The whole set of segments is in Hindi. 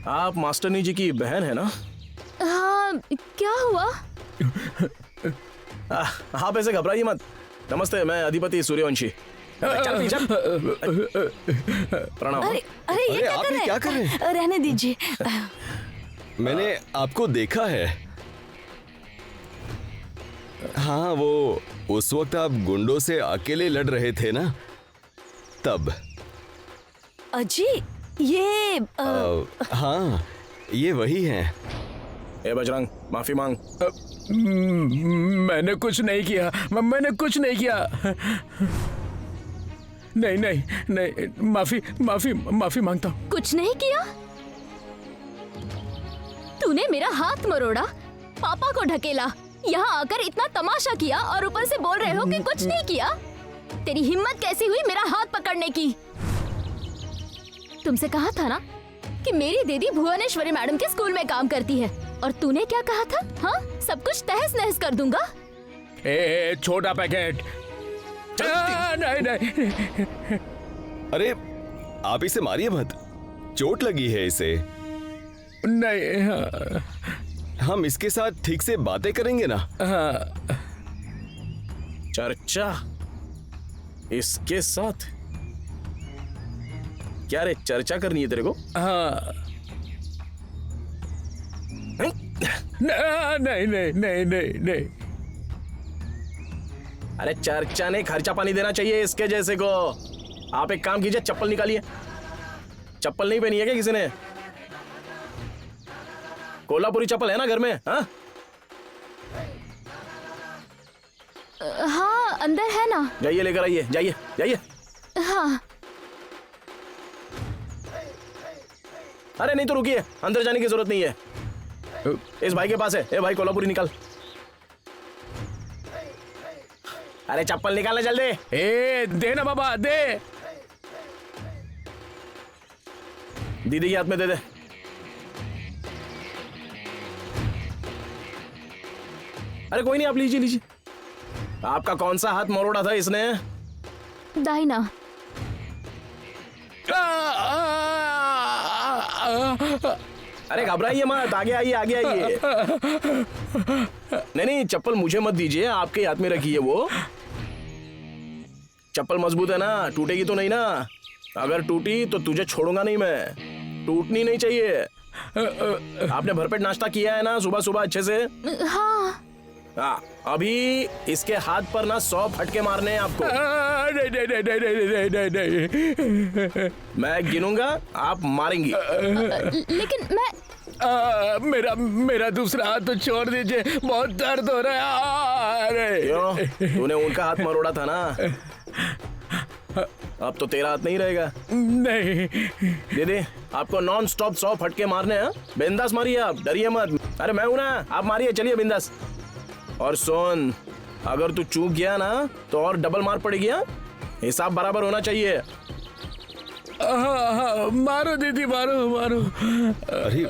आप मास्टरनी जी की बहन है ना? हाँ, क्या हुआ? आप ऐसे घबराइए मत। नमस्ते, मैं अधिपति सूर्यवंशी। चल पीछे। प्रणाम। अरे अरे ये क्या कर रहे हैं? रहने दीजिए। मैंने आपको देखा है। हाँ, वो उस वक्त आप गुंडों से अकेले लड़ रहे थे ना, तब। अजी, ये हाँ, ये वही हैं। ए बजरंग, माफी मांग। मैंने कुछ नहीं किया, मैंने कुछ नहीं किया। नहीं नहीं नहीं, माफी माफी माफी मांगता हूँ। कुछ नहीं किया? तूने मेरा हाथ मरोड़ा, पापा को ढकेला, यहाँ आकर इतना तमाशा किया और ऊपर से बोल रहे हो कि कुछ नहीं किया? तेरी हिम्मत कैसी हुई मेरा हाथ पकड़ने की? तुमसे कहा था ना कि मेरी दीदी भुवनेश्वरी मैडम के स्कूल में काम करती है, और तूने क्या कहा था? हाँ, सब कुछ तहस नहस कर दूंगा। ए छोटा पैकेट। नहीं नहीं। अरे, आप इसे मारिए मत, चोट लगी है इसे। नहीं। हाँ। हम इसके साथ ठीक से बातें करेंगे ना। हाँ। चर्चा इसके साथ? क्या रे, चर्चा करनी है तेरे को? हाँ। नहीं नहीं नहीं नहीं नहीं। अरे चर्चा ने खर्चा पानी देना चाहिए इसके जैसे को। आप एक काम कीजिए, चप्पल निकालिए। चप्पल नहीं पहनी है क्या किसी ने? कोल्हापुरी चप्पल है ना घर में? हाँ हाँ, अंदर है ना। जाइए लेकर आइए, जाइए जाइए। हाँ। अरे नहीं तो रुकिए, अंदर जाने की जरूरत नहीं है, इस भाई के पास है। ए भाई, कोल्हापुरी निकाल। अरे चप्पल निकालना जल्दी। ए दे ना बाबा, दे। दीदी के हाथ में दे दे। अरे कोई नहीं, आप लीजिए लीजिए। आपका कौन सा हाथ मरोड़ा था इसने? दाहिना। अरे घबराइए मत, आगे आइए आगे आइए। नहीं नहीं, चप्पल मुझे मत दीजिए, आपके हाथ में रखिए वो। चप्पल मजबूत है ना, टूटेगी तो नहीं ना? अगर टूटी तो तुझे छोड़ूंगा नहीं मैं, टूटनी नहीं चाहिए। आपने भरपेट नाश्ता किया है ना सुबह सुबह अच्छे से? हाँ। हाँ, अभी इसके हाथ पर ना 100 फटके मारने हैं आपको। नहीं नहीं नहीं नहीं नहीं नहीं नहीं। मैं गिनूंगा, आप मारेंगी। लेकिन मैं मेरा दूसरा हाथ तो छोड़ दीजिए, बहुत दर्द हो रहा है। अरे क्यों? तूने उनका हाथ मरोड़ा था ना, अब तो तेरा हाथ नहीं रहेगा। नहीं। दीदी, आपको नॉन स्टॉप 100 फटके मारने हैं। बिंदास मारिए, आप डरिए मत। अरे मैं हूं ना, आप मारिए, चलिए बिंदास। और सुन, अगर तू चूक गया ना तो और डबल मार पड़ेगी। हाँ, हिसाब बराबर होना चाहिए। मारो दीदी, मारो मारो। अरे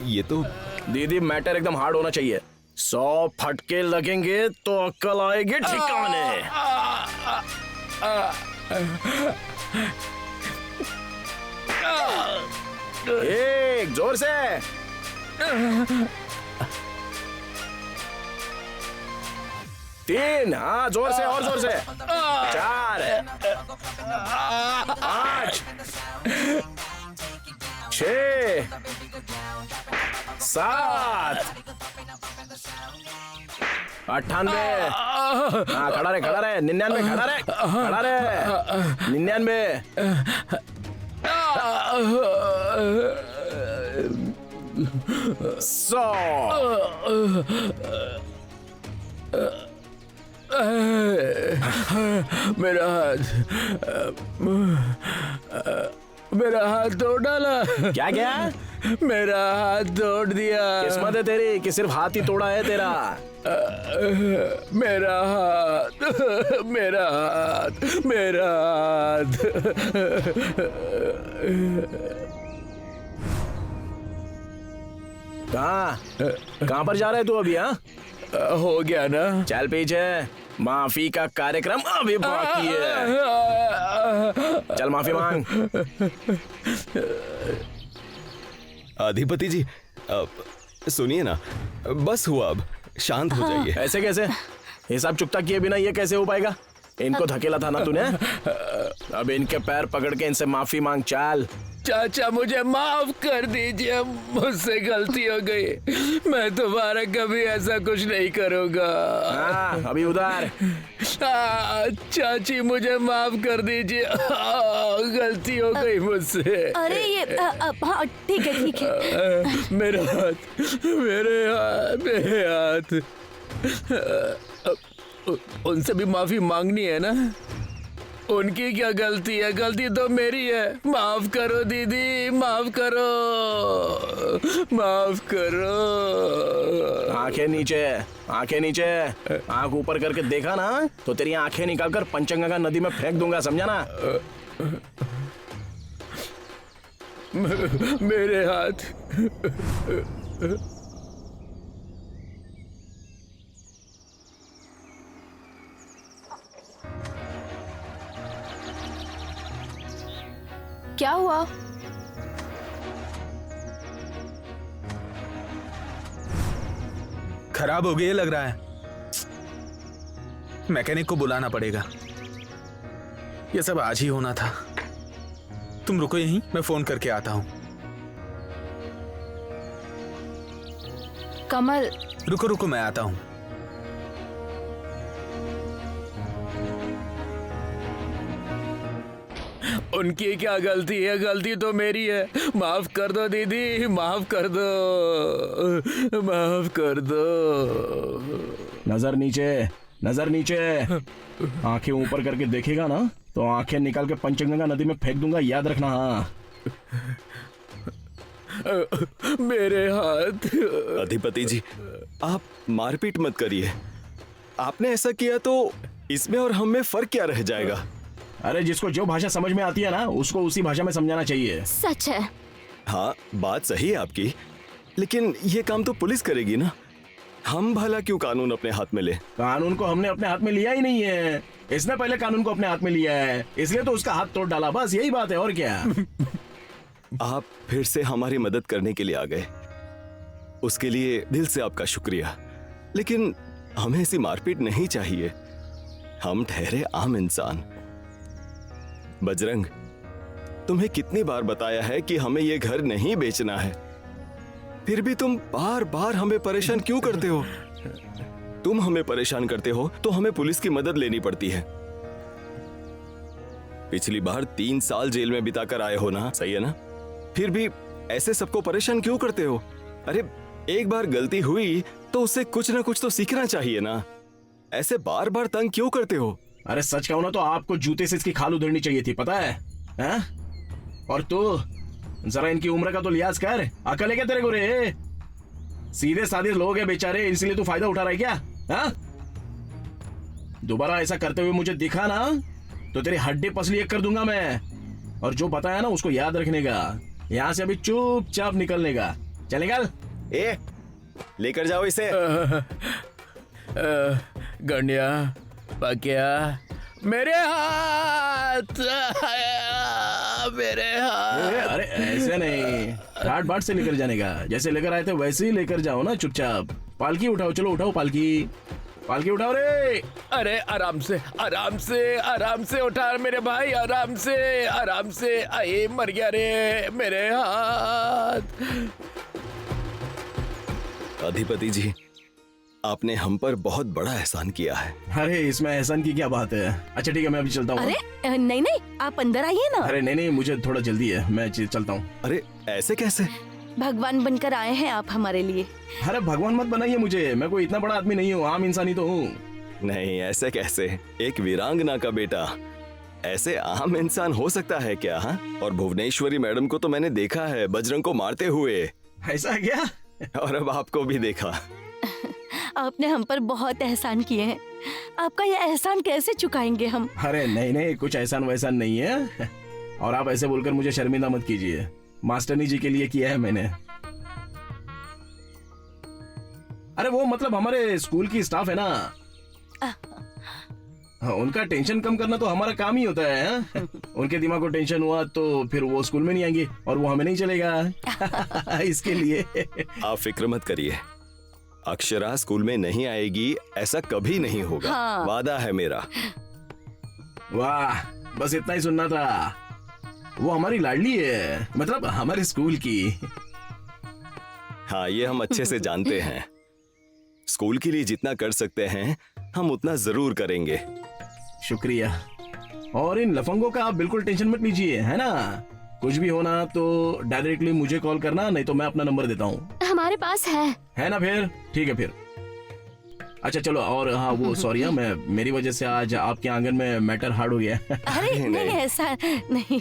ये तो दीदी, मैटर एकदम हार्ड होना चाहिए। 100 फटके लगेंगे तो अक्ल आएगी ठिकाने। एक जोर से। तीन, हाँ जोर से, और जोर से। 4, 8, 6, 7, 98। हाँ, खड़ा रहे, खड़ा रहे। 99, खड़ा रहे, खड़ा रहे। 99। 100। मेरा हाथ तोड़ डाला। क्या क्या? मेरा हाथ तोड़ दिया। किस्मत है तेरी कि सिर्फ हाथ ही तोड़ा है तेरा। मेरा हाथ, मेरा हाथ, मेरा हाथ। कहाँ पर जा रहा है तू अभी? हाँ, हो गया ना? चल पीछे, माफी का कार्यक्रम अभी बाकी है। चल माफी मांग। अधिपति जी सुनिए ना, बस हुआ, अब शांत हो जाइए। ऐसे कैसे? हिसाब चुकता किए बिना ये कैसे हो पाएगा? इनको धकेला था ना तूने, अब इनके पैर पकड़ के इनसे माफी मांग। चल। चाचा मुझे माफ कर दीजिए, मुझसे गलती हो गई। मैं दोबारा कभी ऐसा कुछ नहीं करूँगा। हाँ, अभी उधर। चाची मुझे माफ कर दीजिए, गलती हो गई मुझसे। अरे ये हाँ ठीक है ठीक है। मेरे हाथ उनसे भी माफी मांगनी है ना? उनकी क्या गलती है? गलती तो मेरी है। माफ करो दीदी, माफ करो, माफ करो। आंखें नीचे, आंखें नीचे। आंख ऊपर करके देखा ना तो तेरी आंखें निकालकर पंचगंगा नदी में फेंक दूंगा, समझा ना? मेरे हाथ। क्या हुआ? खराब हो गई है लग रहा है। मैकेनिक को बुलाना पड़ेगा। ये सब आज ही होना था। तुम रुको यहीं, मैं फोन करके आता हूं। कमल, रुको रुको, मैं आता हूं। उनकी क्या गलती है? गलती तो मेरी है। माफ कर दो दीदी, माफ कर दो, माफ कर दो। नजर नीचे, नजर नीचे। आंखें ऊपर करके देखेगा ना तो आंखें निकाल के पंचगंगा नदी में फेंक दूंगा, याद रखना। हाँ। मेरे हाथ। अधिपति जी, आप मारपीट मत करिए। आपने ऐसा किया तो इसमें और हम में फर्क क्या रह जाएगा? अरे जिसको जो भाषा समझ में आती है ना उसको उसी भाषा में समझाना चाहिए। सच है। हाँ, बात सही है आपकी, लेकिन ये काम तो पुलिस करेगी ना। हम भला क्यों कानून अपने हाथ में ले? कानून को हमने अपने हाथ में लिया ही नहीं है, इसने पहले कानून को अपने हाथ में लिया है, इसलिए तो उसका हाथ तोड़ डाला। बस यही बात है, और क्या। आप फिर से हमारी मदद करने के लिए आ गए, उसके लिए दिल से आपका शुक्रिया। लेकिन हमें ऐसी मारपीट नहीं चाहिए। हम ठहरे आम इंसान। बजरंग, तुम्हें कितनी बार बताया है कि हमें ये घर नहीं बेचना है, फिर भी तुम बार बार हमें परेशान क्यों करते हो? तुम हमें परेशान करते हो तो हमें पुलिस की मदद लेनी पड़ती है। पिछली बार 3 साल जेल में बिताकर आए हो ना, सही है ना? फिर भी ऐसे सबको परेशान क्यों करते हो? अरे एक बार गलती हुई तो उससे कुछ ना कुछ तो सीखना चाहिए ना। ऐसे बार बार तंग क्यों करते हो? अरे सच कहूं ना तो आपको जूते से इसकी खाल उधेड़नी चाहिए थी, पता है? हैं? और तू जरा इनकी उम्र का तो लिहाज कर। अकल है क्या तेरे को रे? सीधे साधे लोग हैं बेचारे, इसलिए तू फायदा उठा रहा है क्या? हाँ? दोबारा ऐसा करते हुए मुझे दिखा ना तो तेरी हड्डी पसली एक कर दूंगा मैं। और जो बताया ना उसको याद रखने का। यहाँ से अभी चुपचाप निकलने का। चल निकल। ए, लेकर जाओ इसे। गंडिया, पकिया, मेरे हाथ, मेरे हाथ। अरे ऐसे नहीं, ठाट बाट से लेकर जाने का। जैसे लेकर आए थे वैसे ही लेकर जाओ ना चुपचाप। पालकी उठाओ, चलो उठाओ पालकी, पालकी उठाओ रे। अरे आराम से, आराम से, आराम से उठा मेरे भाई, आराम से, आराम से। आए मर गया रे मेरे हाथ। अधिपति जी, आपने हम पर बहुत बड़ा एहसान किया है। अरे इसमें एहसान की क्या बात है? अच्छा ठीक है, मैं अभी चलता हूँ। अरे नहीं नहीं, आप अंदर आइए ना। अरे नहीं नहीं, मुझे थोड़ा जल्दी है, मैं चलता हूँ। अरे ऐसे कैसे? भगवान बनकर आए हैं आप हमारे लिए। अरे भगवान मत बनाइए मुझे, मैं कोई इतना बड़ा आदमी नहीं हूँ, आम इंसान ही तो हूँ। नहीं, ऐसे कैसे? एक वीरांगना का बेटा ऐसे आम इंसान हो सकता है क्या? हाँ? और भुवनेश्वरी मैडम को तो मैंने देखा है बजरंग को मारते हुए। ऐसा है क्या? और अब आपको भी देखा। आपने हम पर बहुत एहसान किए हैं, आपका यह एहसान कैसे चुकाएंगे हम? अरे नहीं नहीं, कुछ एहसान वैसान नहीं है। और आप ऐसे बोलकर मुझे शर्मिंदा मत कीजिए, मास्टरनी जी के लिए किया है मैंने। अरे वो मतलब हमारे स्कूल की स्टाफ है ना, हाँ, उनका टेंशन कम करना तो हमारा काम ही होता है। हाँ? उनके दिमाग को टेंशन हुआ तो फिर वो स्कूल में नहीं आएंगे और वो हमें नहीं चलेगा। इसके लिए आप फिक्र मत करिए, अक्षरा स्कूल में नहीं आएगी, ऐसा कभी नहीं होगा। हाँ। वादा है मेरा। वाह, बस इतना ही सुनना था। वो हमारी लाडली है, मतलब हमारे स्कूल की। हाँ, ये हम अच्छे से जानते हैं। स्कूल के लिए जितना कर सकते हैं हम उतना जरूर करेंगे। शुक्रिया। और इन लफंगों का आप बिल्कुल टेंशन मत लीजिए, है ना? कुछ भी होना तो डायरेक्टली मुझे कॉल करना, नहीं तो मैं अपना नंबर देता हूँ। हमारे पास है ना? फिर ठीक है फिर। अच्छा चलो, और हाँ वो सॉरी, मैं मेरी वजह से आज आपके आंगन में मैटर हार्ड हो गया। अरे नहीं ऐसा नहीं।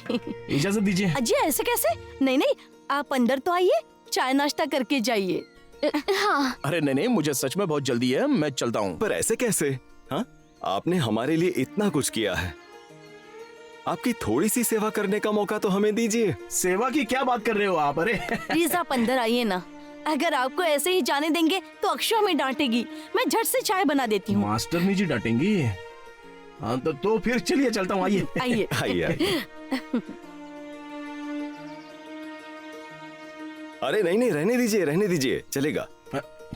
इजाजत दीजिए। अजी ऐसे कैसे? नहीं नहीं, आप अंदर तो आइए, चाय नाश्ता करके जाइए। हाँ। अरे नहीं नहीं, मुझे सच में बहुत जल्दी है, मैं चलता हूँ। पर ऐसे कैसे? हाँ, आपने हमारे लिए इतना कुछ किया है, आपकी थोड़ी सी सेवा करने का मौका तो हमें दीजिए। सेवा की क्या बात कर रहे हो आप? अरे प्लीज आप अंदर आइए ना। अगर आपको ऐसे ही जाने देंगे तो अक्षरा हमें डांटेगी। मैं झट से चाय बना देती हूँ। मास्टरनी जी डांटेंगी? हाँ तो फिर चलिए चलता हूँ, आइए। आइए आइए आइए। अरे नहीं नहीं, रहने दीजिए, चलेगा।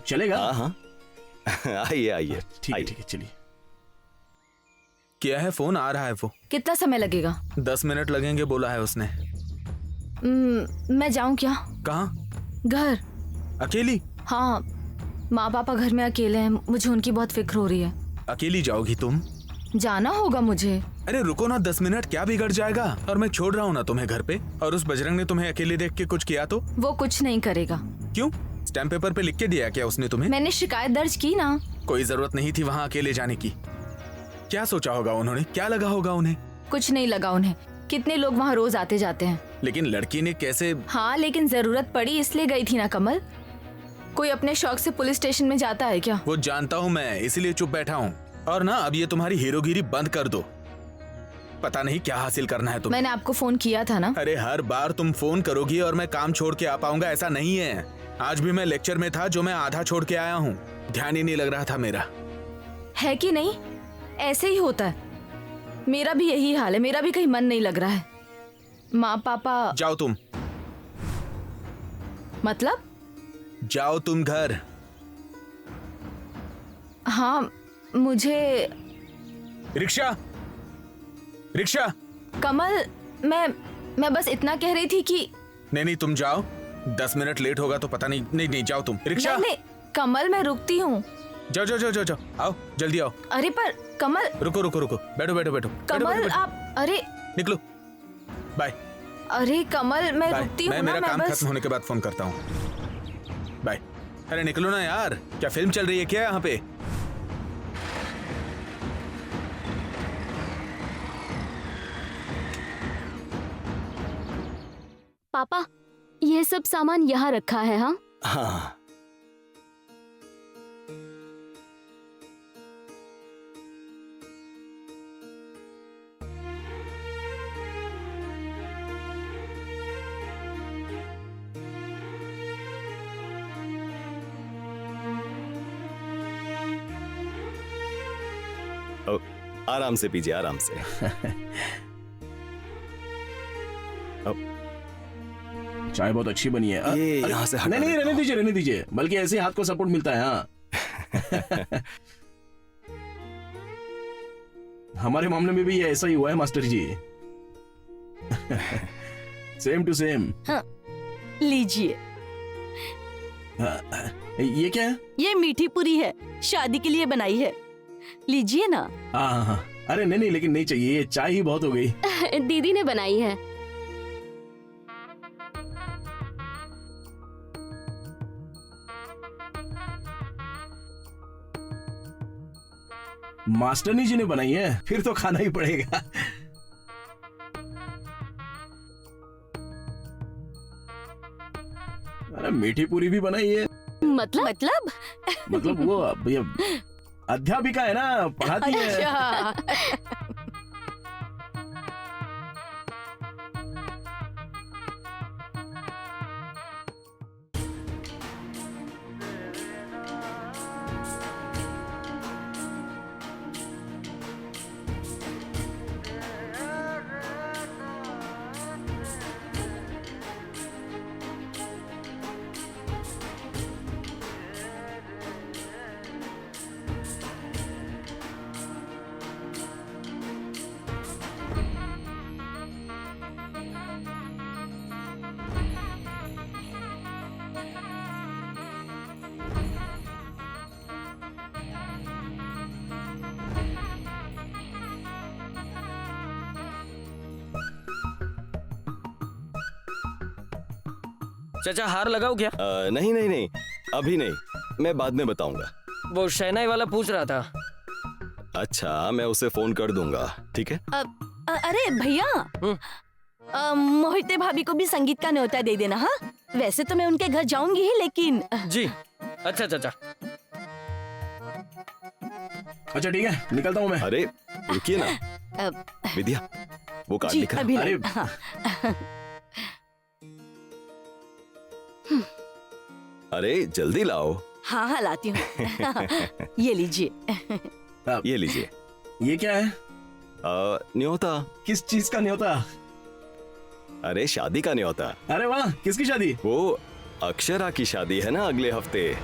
चलेगा? हाँ हाँ। आइए आइए। ठीक है आइए। ठीक है, चलिए। क्या है? फोन आ रहा है वो। कितना समय लगेगा? 10 मिनट लगेंगे बोला है उसने। मैं जाऊं क्या? कहाँ? घर। अकेली? हाँ, माँ पापा घर में अकेले हैं, मुझे उनकी बहुत फिक्र हो रही है। अकेली जाओगी तुम? जाना होगा मुझे। अरे रुको ना, 10 मिनट क्या बिगड़ जाएगा? और मैं छोड़ रहा हूँ ना तुम्हें घर पे। और उस बजरंग ने तुम्हें अकेले देख के कुछ किया तो? वो कुछ नहीं करेगा। क्यों? स्टैम्प पेपर पे लिख के दिया क्या उसने तुम्हें? मैंने शिकायत दर्ज की ना। कोई जरूरत नहीं थी वहाँ अकेले जाने की। क्या सोचा होगा उन्होंने? क्या लगा होगा उन्हें? कुछ नहीं लगा उन्हें, कितने लोग वहाँ रोज आते जाते हैं। लेकिन लड़की ने कैसे? हाँ, लेकिन जरूरत पड़ी इसलिए गई थी ना कमल। कोई अपने शौक से पुलिस स्टेशन में जाता है क्या? वो जानता हूँ मैं, इसलिए चुप बैठा हूँ। और ना अब ये तुम्हारी हीरोगिरी बंद कर दो। पता नहीं क्या हासिल करना है तुम्हें। मैंने आपको फोन किया था ना। अरे हर बार तुम फोन करोगी और मैं काम छोड़ के आ पाऊंगा ऐसा नहीं है। आज भी मैं लेक्चर में था जो मैं आधा छोड़ के आया हूँ, ध्यान ही नहीं लग रहा था मेरा। है कि नहीं? ऐसे ही होता है, मेरा भी यही हाल है, मेरा भी कहीं मन नहीं लग रहा है। माँ पापा। जाओ तुम। मतलब? जाओ तुम घर। हाँ, मुझे। Rickshaw, rickshaw. कमल, मैं बस इतना कह रही थी कि। नहीं तुम जाओ, 10 मिनट लेट होगा तो पता नहीं। नहीं जाओ तुम। रिक्शा। नहीं, कमल मैं रुकती हूँ। जाओ जाओ जाओ जाओ, आओ जल्दी आओ। अरे पर कमल। रुको रुको रुको, बैठो बैठो बैठो। कमल आप। अरे निकलो, बाय। अरे कमल, मैं रुकती हूँ मैं ना। मेरा मैं काम बस। खत्म होने के बाद फोन करता हूँ। बाय। अरे निकलो ना यार, क्या फिल्म चल रही है क्या यहाँ पे? पापा, ये सब सामान यहाँ रखा है। हाँ हाँ। आराम से पीजिए, आराम से। चाय बहुत अच्छी बनी है। ये अरे, यहाँ से हटा नहीं देता रहने दीजिए, बल्कि ऐसे हाथ को सपोर्ट मिलता है। हाँ हमारे मामले में भी ये ऐसा ही हुआ है master ji. Same to same. हाँ, लीजिए। ये क्या है? ये मीठी पूरी है, शादी के लिए बनाई है, लीजिए ना। हाँ, अरे नहीं लेकिन नहीं चाहिए, ये चाय ही बहुत हो गई। दीदी ने बनाई है। मास्टरनी जी ने बनाई है, फिर तो खाना ही पड़ेगा। अरे मीठी पूरी भी बनाई है। मतलब वो ये अध्यापिका है ना, पढ़ाती है। अच्छा। चाचा हार लगाओ क्या? नहीं नहीं नहीं, अभी नहीं, मैं बाद में बताऊंगा। वो शहनाई वाला पूछ रहा था। अच्छा, मैं उसे फोन कर दूंगा, ठीक है? अरे भैया, मोहिते भाभी को भी संगीत का न्योता दे देना। हाँ, वैसे तो मैं उनके घर जाऊंगी ही, लेकिन जी अच्छा चाचा। अच्छा ठीक है, निकलता हूँ मैं। अरे रुकिए ना विद्या, वो कार्ड जी लिखा। अभी अरे हाँ। अरे जल्दी लाओ। हाँ हाँ लाती हूँ। ये लीजिए। ये लीजिए। ये क्या है? न्योता। किस चीज का न्योता? अरे शादी का न्योता। अरे वाह, किसकी शादी? वो अक्षरा की शादी है ना अगले हफ्ते।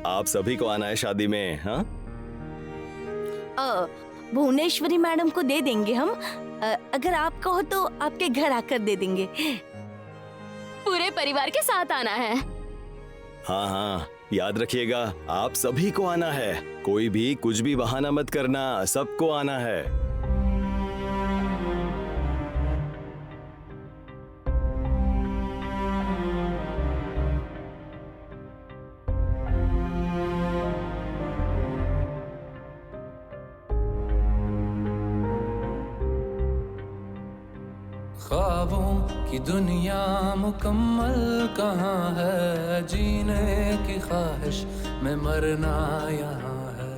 आप सभी को आना है शादी में, हाँ? भुवनेश्वरी मैडम को दे देंगे हम। अगर आप कहो तो आपके घर आकर दे देंगे। पूरे परिवार के साथ आना है। हाँ हाँ, याद रखिएगा, आप सभी को आना है। कोई भी कुछ भी बहाना मत करना, सबको आना है। ख्वाबों की दुनिया मुकम्मल कहाँ है, जीने की ख्वाहिश में मरना यहाँ है।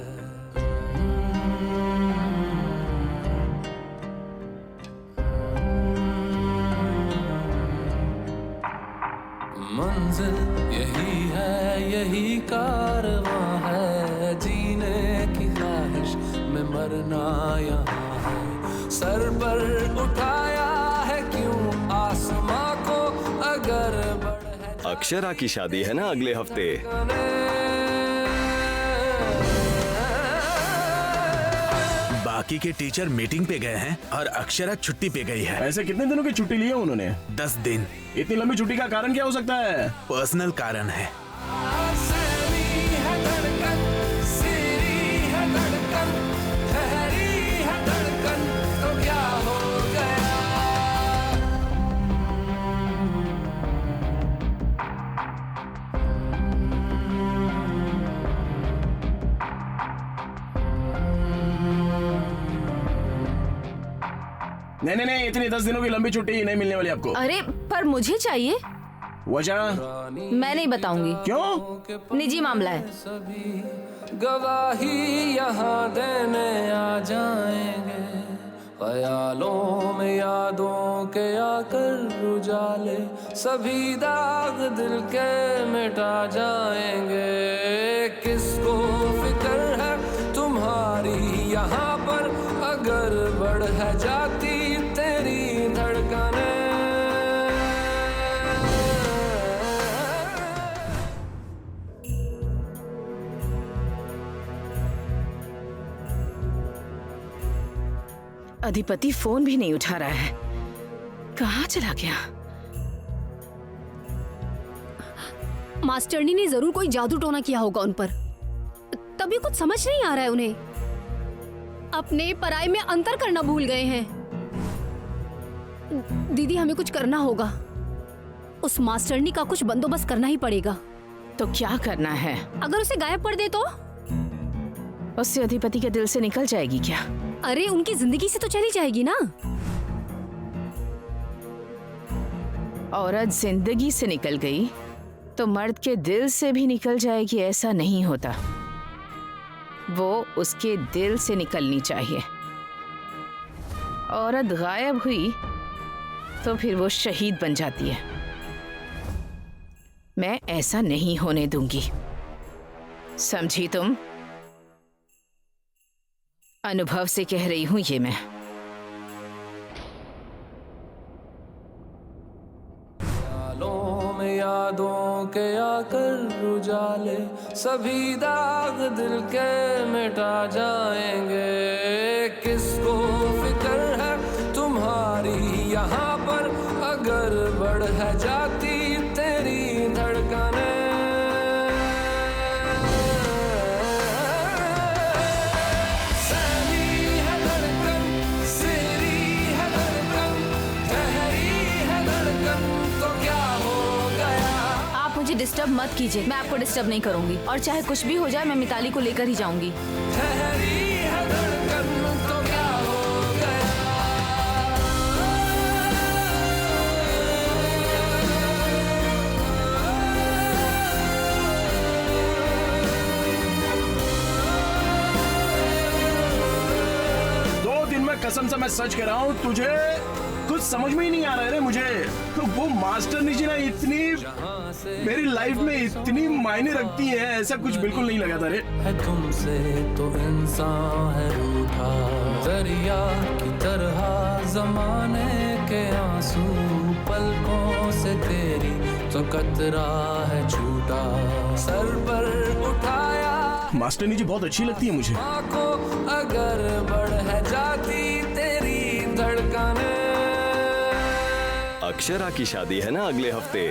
मंजिल यही है, यही कारवां है, जीने की ख्वाहिश में मरना यहाँ है। सर पर उठाया है क्यों आसमां को, अगर बढ़ अक्षरा की शादी है ना अगले हफ्ते। बाकी के टीचर मीटिंग पे गए हैं और अक्षरा छुट्टी पे गई है। ऐसे कितने दिनों की छुट्टी ली है उन्होंने? 10 दिन। इतनी लंबी छुट्टी का कारण क्या हो सकता है? पर्सनल कारण है। नहीं नहीं नहीं, इतनी 10 दिनों की लंबी छुट्टी नहीं मिलने वाली आपको। अरे पर मुझे चाहिए। वजह? मैं नहीं बताऊंगी। क्यों? निजी मामला है। सभी गवाही यहाँ देने आ जाएंगे, ख्यालों में यादों के आकर उजाले, सभी दाग दिल के मिटा जाएंगे। किसको फिक्र है तुम्हारी यहाँ पर, अगर बढ़ है जाती तेरी धड़कने। अधिपति फोन भी नहीं उठा रहा है, कहाँ चला गया? मास्टरनी ने जरूर कोई जादू टोना किया होगा उन पर, तभी कुछ समझ नहीं आ रहा है उन्हें। अपने पराये में अंतर करना भूल गए हैं। दीदी हमें कुछ करना होगा, उस मास्टरनी का कुछ बंदोबस्त करना ही पड़ेगा। तो क्या करना है? अगर उसे गायब कर दे तो? उससे अधिपति के दिल से निकल जाएगी क्या? अरे उनकी जिंदगी से तो चली जाएगी ना। औरत जिंदगी से निकल गई तो मर्द के दिल से भी निकल जाएगी, ऐसा नहीं होता। वो उसके दिल से निकलनी चाहिए। औरत गायब हुई तो फिर वो शहीद बन जाती है। मैं ऐसा नहीं होने दूंगी। समझी तुम? अनुभव से कह रही हूं ये मैं। ख्यालों में यादों के आकर उजाले सभी दाग दिल के मिटा जाएंगे। किसको फिक्र है तुम्हारी यहाँ पर, अगर बढ़ है जाती तेरी धड़कने। डिस्टर्ब मत कीजिए, मैं आपको डिस्टर्ब नहीं करूंगी और चाहे कुछ भी हो जाए मैं मिताली को लेकर ही जाऊंगी। ठहरी है धड़कन तो क्या हो गया। दो दिन में कसम से मैं सच कह रहा हूँ, तुझे कुछ समझ में ही नहीं आ रहा है रे मुझे। तो वो मास्टर निजी ना इतनी मेरी लाइफ में इतनी मायने रखती है, ऐसा कुछ बिल्कुल नहीं लगा था रे। है तुमसे तो इंसान है रूठा, दरिया की तरह जमाने के आंसू, पलकों से तेरी तो कतरा है छूटा। सर पर उठाया मास्टर निजी बहुत अच्छी लगती है मुझे। आंखों अगर बढ़ है जाती तेरी धड़कने। अक्षरा की शादी है ना अगले हफ्ते।